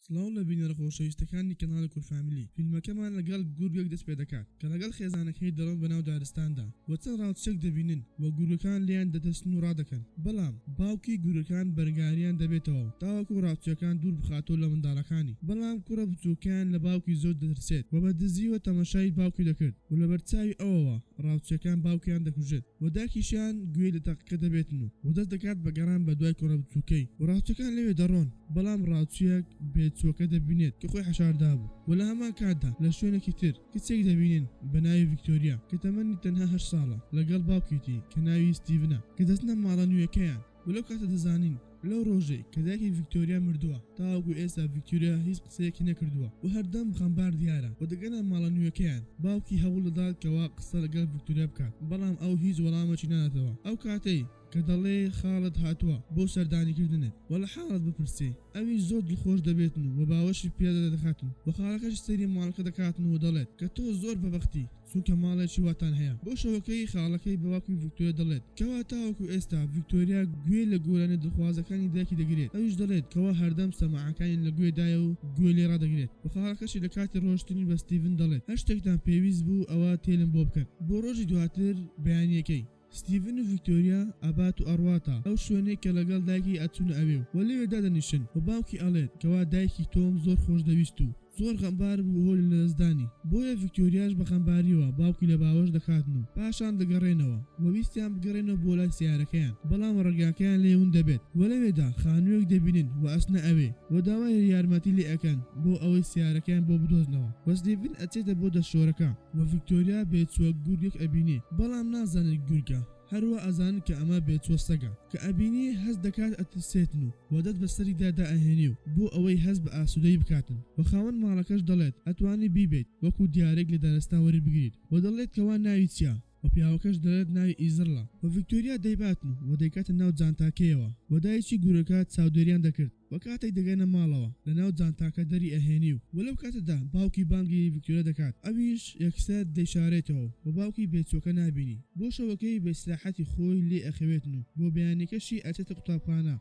سڵاو لە بینەرە خۆشەویستەکانی کەناڵی کورفامیلی فیلمەکەمان لەگەڵ گورگێک دەست پێ دەکات کە لەگەڵ خێزانەکەی دەڕۆن بەناو دارستاندا وە چەند ڕاوچێک دەبینن وە گورگەکان لیان دەدەستن و ڕادەکەن بەڵام باوکی گورگەکان بەرگاریان دەبێتەوە تاوەکو ڕاوچەکان دوور بخاتۆ لە منداڵەکانی بەڵام کوڕە بچووکیان لە باوکی زۆر دەترسێت و بە دزیوە تەماشای باوکی دەکرد و لە بەرچاوی ئەوەوە ڕاوچەکان باوکیان دەکوژێت و داکیشیان گوێ لە تەقەکە دەبێتن و دەست دەکات بە گەڕان بە دوای کوڕە بچووکەی و ڕاوچەکان لەوێ دەڕۆن بەڵام ڕاوچیەک بێچووکە دەبینێت کە خۆی حەشاردا بوو و لە هەمان کاتدا لە شوێنێکی تر کچێک دەبینن بە ناوی ڤیکتۆریا کە تەمەنی تەنها 8 ساڵە لەگەڵ باوکیتی کە ناوی ستیڤنە کە دەستنە ماڵە نوێیەکەیان و لەو کاتە دەزانین لەو ڕۆژەی کە دایکی ڤیکتۆریا مردووە تاوەکو ئێستا ڤیکتۆریا هیچ قسەیەکی نەکردووە و هەردەم خەمبار دیارە و دەگەنە ماڵە نوێیەکەیان باوکی هەوڵ دەدات کەوا قسە لەگەڵ ڤیکتۆریا بکات بەڵام ئەو هیچ وەڵامەکی ناناتەوە ئەو کاتەی کە دەڵێ خاڵت هاتووە بۆ سەردانیکردنت و لە حاڵت بپرسێ ئەوی زۆر دڵخۆش دەبێتن و باوەشی پێدا دەخاتن و خاڵەکەش سەری ماڵەکە دەکاتن و دەڵێت کە تۆ زۆر بەبەختی چونکە ماڵێکی واتان هەیە بۆ شەوەکەی خاڵەکەی بەواکی ڤیکتۆریا دەڵێت کەوا تاوەکو ئێستا ڤیکتۆریا گوێ لە گۆرانە دڵخوازەکانی دایکی دەگرێت ئەویش دەڵێت کەوا هەردەم سەماعەکانی لە گوێدایە و گوێ لێ ڕادەگرێت و خاڵەکەشی لە کاتی ڕۆشتنی بە ستیڤن دەڵێت هەر شتێکتان پێویست بوو ئەوە تێلم بۆ بکەن بۆ ڕۆژی دواتر بەیانیەکەی ستیڤن و ڤیکتۆریا ئابات و ئەڕواتە ئەو شوێنەی کە لەگەڵ دایکی ئەچوونە ئەوێ و لەوێ دادەنیشن و باوکی ئەڵێت کەوا دایکی تۆم زۆر خۆش دەویست و زۆر غەمبار بوو هۆلی لە دەستدانی بۆیە ڤیکتۆریاش بە خەمباریەوە باوکی لە باوەش دەکاتن و پاشان دەگەڕێنەوە و ویستیان بگەڕێنەوە بۆ لای سیارەکەیان بەڵام ڕێگاکەیان لێون دەبێت و لەوێدا خانوویەک دەبینن و ئەچنە ئەوێ و داوای یارمەتی لێ ئەەکەن بۆ ئەوەی سیارەکەیان بۆ بدۆزنەوە و ستیڤن ئەچێتە بۆ دەستشۆرەکە و ڤیکتۆریا بێچووە گورگێک ئەبینێ بەڵام نازانێت گورگە هەروە ئەزانن کە ئەمە بێچوە سەگە کە ئەبینی هەست دەکات ئەترسێتن و وەدەت بەسەریدا دائەهێنێ و بۆ ئەوەی هەست بە ئاسوودەی بکاتن و خاوەن ماڵەکەش دەڵێت ئەتوانی بیبێت وەکو دیارێک لە دارستان وەری بگریت و دەڵێت کەوا ناوی چیە و پیاوەکەش دەڵێت ناوی ئیزرڵە و ڤیکتۆریا دەیباتن و دەیکاتە ناو جانتاکەیەوە و دایکی گورەکە چاودێریان دەکرد و کاتێک دەگەنە ماڵەوە لە ناو جانتاکە دەری ئەهێنی و وەلەو کاتەدا باوکی بانگی ڤیکتۆریا دەکات ئەویش یەکسەر دەیشارێتەوە و باوکی بێچووکە نابینی بۆ شەوەکەی بە ئیستراحەتی خۆی لێ ئەخەوێتن و بۆ بەیانێکەشی ئەچێتە قوتابخانە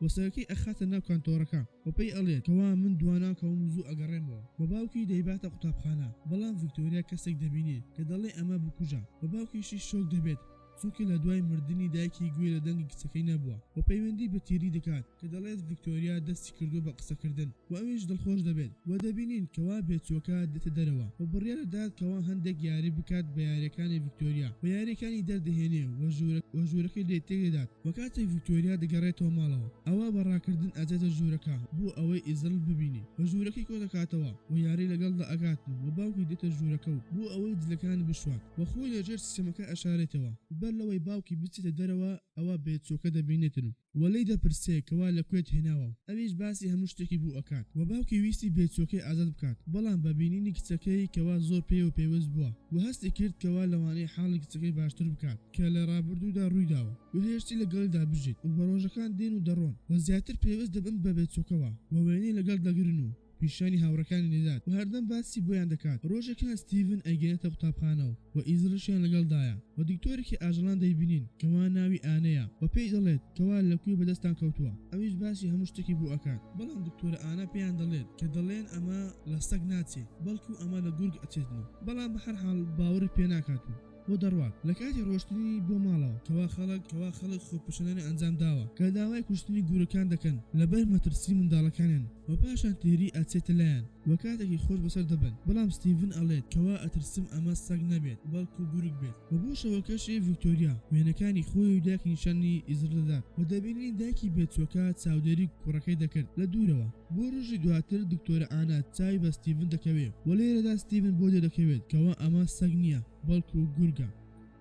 وەسەرەکەی ئەخاتە ناو کانتۆرەکە و پێی ئەڵێت کەوا من دوانە کەوم زوو ئەگەڕێمەوە و باوکی دەیباتە قوتابخانە بەڵام ڤیکتۆریا کەسێک دەبینێت کە دەڵێ ئەمە بکوژە و باوکیشی شۆک دەبێت چونکە لە دوای مردنی دایکی گوێ لە دەنگی کچەکەی نەبووە و پەیوەندی بە تیری دەکات کە دەڵێت ڤیکتۆریا دەستی کردو بە قسەکردن و ئەویش دڵخۆش دەبێت و دەبینین کەوا بێچووکە دێتە دەرەوە و بڕیار دەدات کەوا هەندێک یاری بکات بە یاریەکانی ڤیکتۆریا و یاریەکانی دەردەهێنێ و ژوورەکەی لێ تێدات و کاتێک ڤیکتۆریا دەگەڕێتەوە ماڵەوە ئەوە بەڕاکردن ئەجێتە ژوورەکە بۆ ئەوەی ئیزرڵ ببینی و ژوورەکەی کۆ دەکاتەوە و یاری لەگەڵدا ئەگاتن و باوکی دێتە ژوورەکە و بۆ ئەوەی دلەکان بشوات و خۆی لەژێر سیستەمەکە ئەشارێتەوە بەر لەوەی باوکی بچێتە دەرەوە ئەوە بێچووکە دەبینێتن وەلەی دەپرسێ کەوا لەکوێت هێناوە ئەویش باسی هەموو شتێکی بوو ئەکات و باوکی ویستی بێچووکەی ئازاد بکات بەڵام بەبینینی کچەکەی کەوا زۆر پێوە پێوەست بووە و هەستی کرد کەوا لەوانەیە حاڵی کچەکەی باشتر بکات کە لە ڕابردوودا ڕوویداوە و هێشتی لەگەڵدا بژیت و بەڕۆژەکان دێن و دەڕۆن و زیاتر پێوەست دەبن بە بێچووکەوە و وێنەی لەگەڵ دەگرن و پیشانی هاوڕەکانی نێدات و هەردەم باسی بۆیان دەکات ڕۆژێکە ستیڤن ئەگەێنێتە قوتابخانەوە و ئیزرشیان لەگەڵدایە و دیکتۆرێکی ئاژەڵان دەیبینین کەوا ناوی ئانەیە و پێی دەڵێت کەوا لەکوێ بەدەستان کەوتووە ئەویش باسی هەموو شتێکی بوو ئەکات بەڵام دکتۆرە ئانا پێیان دەڵێت کە دەڵێن ئەمە لە سەگ ناچێت بەڵکو ئەمە لە گورگ ئەچێتن بەڵام بە هەر حاڵ باوەڕی پێ ناکاتون بۆ دەڕوات لە کاتی ڕۆشتنی بۆ ماڵەوە کەوا خەڵک خۆپشانەی ئەنجام داوە کە داوای کوشتنی گورەکان دەکەن لەبەر مەترسی منداڵەکانیان و پاشان تێری ئەچێتە لایەن و کاتێکی خۆش بەسەر دەبن بەڵام ستیڤن ئەڵێت کەوا ئەترسم ئەمە سەگ نەبێت بەڵکو گورگ بێت و بۆ شەوەکەشی ڤیکتۆریا وێنەکانی خۆی و دایکی نیشانی ئیزر دەدات و دەبینین دایکی بێچووکە چاودێری کوڕەکەی دەکرد لە دوورەوە بۆ ڕۆژی دواتر دکتۆرە ئانا چاوی بە ستیڤن دەکەوێت و لێرەدا ستیڤن بۆ دەکەوێت کەوا ئەمە سەگ نییە بەڵکو گورگە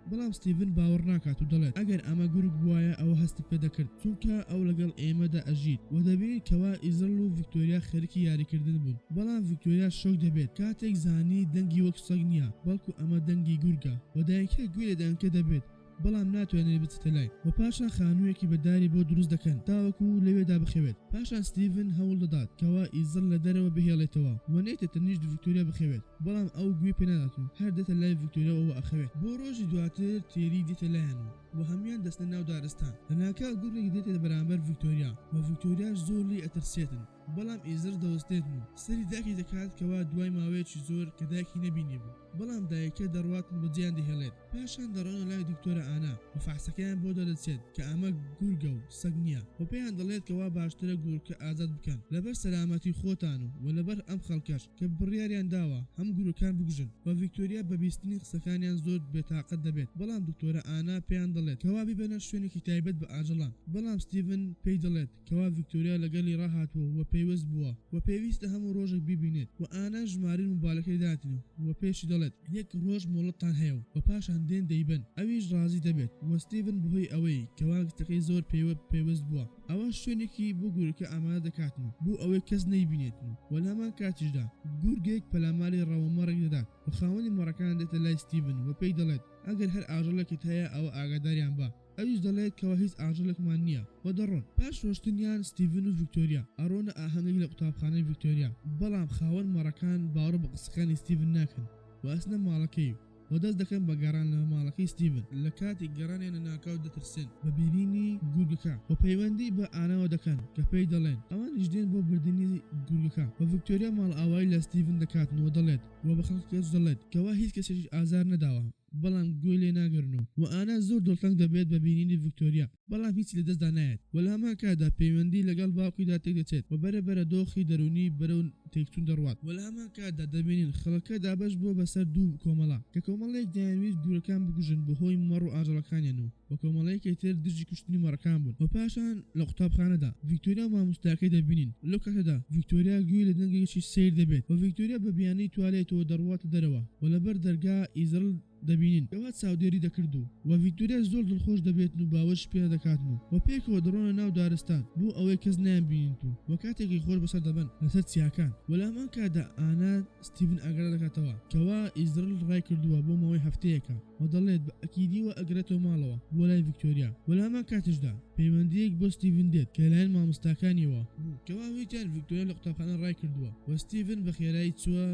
بەڵام ستیڤن باوەڕ ناکات و دەڵێت ئەگەر ئەمە گورگ بواە ئەوە هەست پێ دەکرد چونکە ئەو لەگەڵ ئێمەدا ئەژیت و دەبێت کەوا ئیزرڵ و ڤیکتۆریا خەریکی یاریکردن بوون بەڵام ڤیکتۆریا شۆک دەبێت کاتێک زانی دەنگی وەک سەگ نییە بەڵکو ئەمە دەنگی گورگە و دایکە گوێ لە دەنگکە دەبێت بەڵام ناتوانێت بچێتە لای و پاشان خانوویەکی بەداری بۆ دروست دەکەن تاوەکو لەوێدا بخەوێت پاشان ستیڤن هەوڵ دەدات کەوا ئیزر لە دەرەوە بهێڵێتەوە و نێتە تەنیشت ڤیکتۆریا بخەوێت بەڵام ئەو گوێ پێ ناداتون هەر دێتە لای ڤیکتۆریاەوە ئەخەوێت بۆ ڕۆژی دواتر تێری دێتە لایەن و هەمویان دەستنە ناو دارستان لە ناکاو گورگێک دێتە بەرامبەر ڤیکتۆریا و ڤیکتۆریاش زۆر لێ ئەترسێتن بەڵام ئیزر دەوەستێتن و سەری داکی دەکات کەوا دوای ماوەیەکی زۆر کە داکی نەبینی بوو بەڵام دایکە دەڕواتن بە جیان دەهێڵێت پاشان دەڕۆنە لای دکتۆرە ئانا و فەحسەکەیان بۆ دەدەچێت کە ئەمە گورگە و سەگ نییە و پێیان دەڵێت کەوا باشترە گورکە ئازاد بکەن لەبەر سەلامەتی خۆتان و لەبەر ئەم خەڵکەش کە بڕیاریان داوە هەم گورەکان بگژن و ڤیکتۆریا بە بیستنی قسەکانیان زۆر بێتاقەت دەبێت بەڵام دکتۆرە ئانا پێیان دەڵێت کەوا بیبەنە شوێنێکی تایبەت بە ئاژەڵان بەڵام ستیڤن پێی دەڵێت کەوا ڤیکتۆریا لەگەڵی ڕاهاتووە و پێوەست بووە و پێویستە هەموو ڕۆژێک بیبینێت و ئانا ژمارەی موبایلەکەی داتن و پێشی دەڵێت یەک ڕۆژ مۆڵەتتان هەیە و پاشان دێن دەیبن ئەویش ڕازی دەبێت و ستیڤن بەهۆی ئەوەی کەوا کتەکەی زۆر پێوەست بووە ئەوە شوێنێکی بۆ گورەکە ئامادە دەکاتن بۆ ئەوەی کەس نەیبینێتن و لەمان کاتیشدا گورگێک پەلاماری ڕەوەمەڕێک دەدات و خاوەنی مەڕەکان دێتە لای ستیڤن و پێی دەڵێت ئەگەر هەر ئاژەڵێکت هەیە ئەوە ئاگاداریان بە ئەویش دەڵێت کەەوە هیچ ئاژەڵێکمان نییە و دەڕۆن پاش ڕۆشتنیان ستیڤن و ڤیکتۆریا ئەڕۆنە ئاهەنگێک لە قوتابخانەی ڤیکتۆریا بەڵام خاوەن مەڕەکان باوەڕ بە قسەکانی ستیڤن ناکەن و ئەسنە ماڵەکەی و دەست دەکەن بە گەڕان لە ماڵەکەی ستیڤن لە کاتی گەڕانیانە ناکاو دەترسێن بە بینینی گورگەکە و پەیوەندی بە ئاناوە دەکەن کە پێی دەڵێن ئەوانیش دێن بۆ بردننی گورگەکە و ڤیکتۆریا ماڵ ئاوایی لە ستیڤن دەکاتنەوە دەڵێت و بە خەڵکەس دەڵێت کەوا هیچ کەسێکی ئازار نەداوە بەڵام گوێ لێ ناگەرنەوە و ئانا زۆر دڵتەنگ دەبێت بە بینینی ڤیکتۆریا بەڵام هیچ لە دەستدا نایەت و لە هەمان کادا پەیوەندی لەگەڵ باوکیدا تێک دەچێت و بەرەبەرە دۆخی دەرونی بەرەو تێکچوون دەڕوات و لە هەمان کادا دەبینین خەڵکە دابەش بۆ بەسەر دوو کۆمەڵە کە کۆمەڵەیەک دەیانویست گورەکان بگوژن بەهۆی مەڕ و ئاژەڵەکانیان و کۆمەڵەیەکی تر دژی کوشتنی مەڕەکان بوون و پاشان لە قوتابخانەدا ڤیکتۆریا مامۆستاکەی دەبینین لەو کاتەدا ڤیکتۆریا گوێ لە دەنگێکی سیر دەبێت و ڤیکتۆریا بە بیانەی توالێتەوە دەڕواتە دەرەوە و لەبەر دەرگا ئیزرل دەبینین ئەوە چاودێری دەکردو و ڤیکتۆریا زۆر دڵخۆش دەبێتن و باوەش پێ دەکاتن و پێکەوە دەڕۆنە ناو دارستان بۆ ئەوەی کەس نایانبینیت و کاتێکی خۆش بەسەر دەبن لەسەر چیاکان و لە هەمان کاتدا ئانا ستیڤن ئاگرا دەکاتەوە کەوا ئیزرل ڕای کردووە بۆ ماوەی هەفتەیەکە و دەڵێت بە ئەکیدیوە ئەگرێتەوە ماڵەوە بۆ لای ڤیکتۆریا و لە هەمان کاتشدا پەیوەندیەک بۆ ستیڤن دێت کە لایەن مامۆستاکانیەوە کەوا ویتیان ڤیکتۆریا لە قوتابخانە ڕای کردووە و ستیڤن بە خێرایی چووە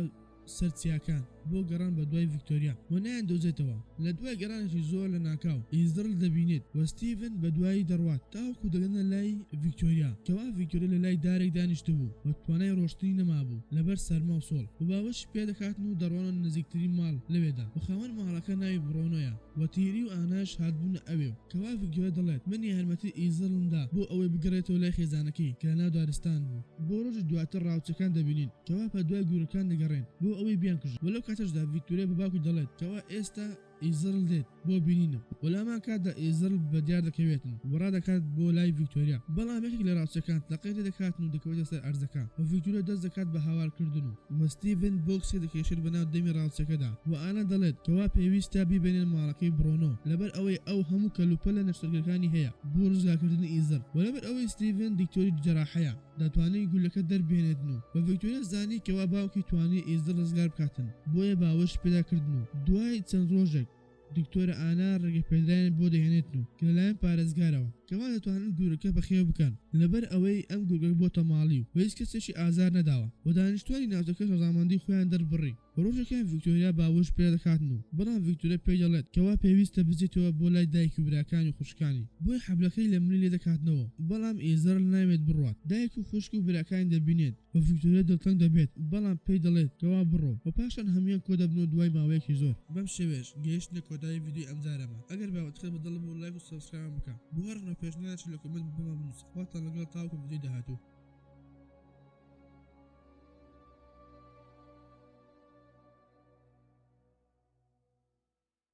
سەر چیاکان بۆ گەڕان بە دوای ڤیکتۆریا و نایان دۆزێتەوە لە دوای گەڕانێکی زۆر لە ناکاو ئیزرل دەبینێت و ستیڤن بە دوایی دەڕوات تاوەکو دەگەنە لای ڤیکتۆریا کەوا ڤیکتۆریا لە لای دارێک دانیشتە بوو و توانای ڕۆشتنی نەمابوو لەبەر سەرما و سۆڵ و باوەشی پێ دەکاتن و دەڕۆنە نزیکترین ماڵ لەوێدا و خاوەن ماڵەکە ناوی بڕۆنۆیە و تیری و ئاناش هاتبوون ئەوێ کەوا ڤیکتۆریا دەڵێت من یارمەتی ئیزرلمدا بۆ ئەوەی بگەڕێتەوە لای خێزانەکەی کە لە ناو دارستان بوو بۆ ڕۆژی دواتر ڕاوچەکان دەبینین کەوا پە دوای گورەکان دەگەڕێن بۆ ئەوەی بیان کژ وەلەو کاتەشدا ڤیکتۆریا بە باوکی دەڵێت کەوا ئێستا ئیزرل دێت بۆ بینینم و لەمان کاتدا ئیزرل بە دیار دەکەوێتن وڕا دەکات بۆ لای ڤیکتۆریا بەڵام یەکێک لە ڕاوچەکان تەقەی دەکاتن و دەکەوێتە سەر ئەرزەکە و ڤیکتۆریا دەست دەکات بە هاوارکردن و ستیڤن بۆکسێ دەکێشێت بەناو دەمی ڕاوچەکەدا و ئانا دەڵێت کەوا پێویستە بیبێنێن ماڵەکەی بڕۆنۆ لەبەر ئەوەی ئەو هەموو کەلوپە لە نەشتەرگەکانی هەیە بۆ ڕزگارکردنی ئیزر و لەبەر ئەوەی ستیڤن دکتۆری جەراحەیە دەتوانێت گولەکە دەربێنێتن و ڤیکتۆریا زانی کەوا باوکی توانی ئیزر ڕزگار بکاتن بۆیە باوەش پێداکردن و دوای چەند ڕۆژێک دکتۆرە ئانا ڕێگەپێدرایان بۆ دەهێنێتن و کە لەلایەن پارێزگارەوە کەوا دەتوانن گورەکە بەخێو بکەن لەبەر ئەوەی ئەم گورگە بۆتە ماڵی و هیچ کەسێکی ئازار نەداوە و دانیشتوانی ناوچەکە ڕەزامەندی خۆیان دەربڕی ڕۆژەکان ڤیکتۆریا باوەش پێ دەکاتن و بەڵام ڤیکتۆریا پێی دەڵێت کەوا پێویستە بچێتەوە بۆ لای دایک و براکانی و خوشکانی بۆی حەبلەکەی لە ملی لێ دەکاتنەوە بەڵام ئیزرل نامێت بڕوات دایک و خوشک و براکانی دەبینێت و ڤیکتۆریا دڵتەنگ دەبێت بەڵام پێی دەڵێت کەوا بڕۆ و پاشان هەمویان کۆ دەبنەوە دوای ماوەیەکی زۆر بەم شێوەیەش گەیشتنە کۆتایی ڤیدیۆ ئەمجارەمە ئەگەر باوەتخێت بەدڵم و لایک و سەبسکرایب بکە بۆ هەر نۆپێشنەرێکی لە کۆمنت بمە بنووسە خواتان لەگەڵ تاوەکو ڤیدیۆ داهاتوو